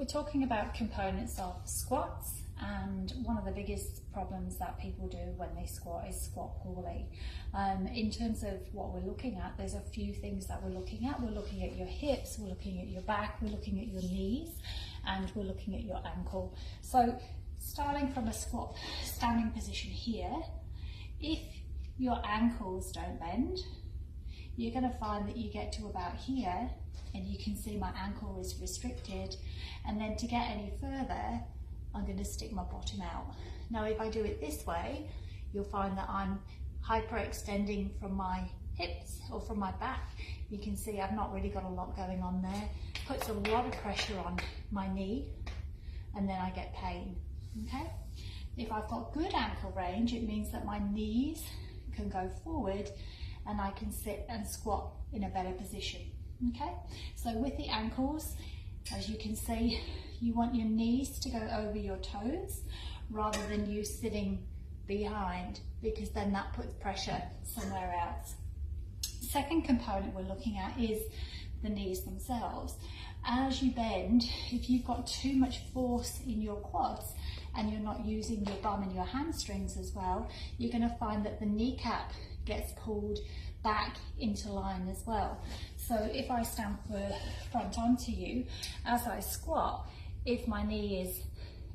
we're talking about components of squats, and one of the biggest problems that people do when they squat is squat poorly. In terms of what we're looking at, there's a few things that we're looking at. We're looking at your hips, we're looking at your back, we're looking at your knees, and we're looking at your ankle. So starting from a squat standing position here, if your ankles don't bend, you're going to find that you get to about here and you can see my ankle is restricted, and then to get any further I'm going to stick my bottom out. Now if I do it this way, you'll find that I'm hyperextending from my hips or from my back. You can see I've not really got a lot going on there. Puts a lot of pressure on my knee and then I get pain. Okay? If I've got good ankle range, it means that my knees can go forward and I can sit and squat in a better position. Okay? So with the ankles, as you can see, you want your knees to go over your toes rather than you sitting behind, because then that puts pressure somewhere else. Second component we're looking at is the knees themselves. As you bend, if you've got too much force in your quads and you're not using your bum and your hamstrings as well, you're going to find that the kneecap gets pulled back into line as well. So if I stand front onto you, as I squat, if my knee is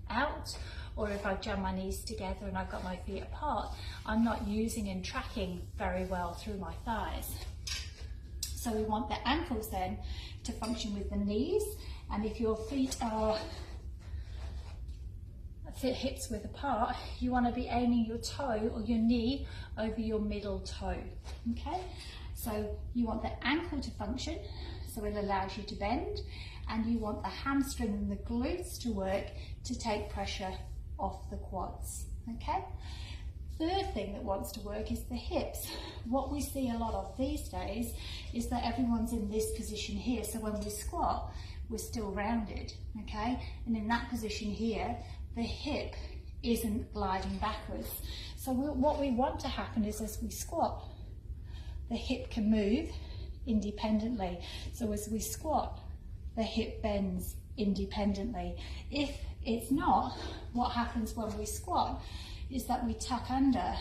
out or if I've jammed my knees together and I've got my feet apart, I'm not using and tracking very well through my thighs. So we want the ankles then to function with the knees, and if your feet are hips width apart, you want to be aiming your toe or your knee over your middle toe. Okay, so you want the ankle to function, so it allows you to bend, and you want the hamstring and the glutes to work to take pressure off the quads. Okay, third thing that wants to work is the hips. What we see a lot of these days is that everyone's in this position here, so when we squat we're still rounded. Okay, and in that position here the hip isn't gliding backwards. So what we want to happen is as we squat, the hip can move independently. So as we squat, the hip bends independently. If it's not, what happens when we squat is that we tuck under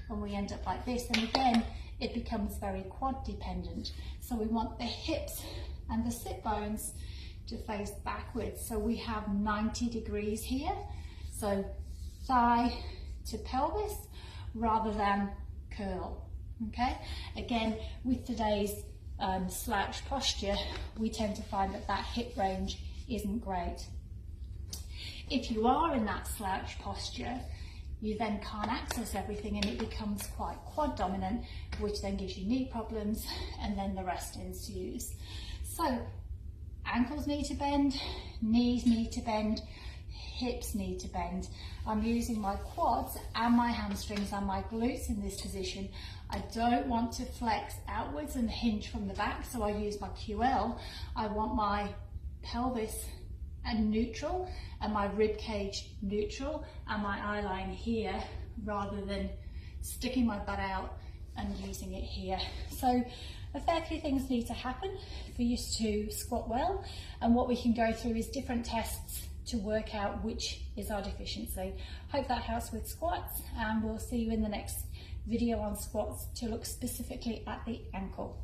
and we end up like this, and again it becomes very quad dependent. So we want the hips and the sit bones to face backwards, so we have 90 degrees here, so thigh to pelvis rather than curl. Okay, again with today's slouch posture, we tend to find that that hip range isn't great. If you are in that slouch posture, you then can't access everything and it becomes quite quad dominant, which then gives you knee problems, and then the rest ensues. So ankles need to bend, knees need to bend, hips need to bend. I'm using my quads and my hamstrings and my glutes in this position. I don't want to flex outwards and hinge from the back, so I use my QL. I want my pelvis and neutral and my rib cage neutral and my eye line here, rather than sticking my butt out and using it here. So a fair few things need to happen for you to squat well, and what we can go through is different tests to work out which is our deficiency. Hope that helps with squats, and we'll see you in the next video on squats to look specifically at the ankle.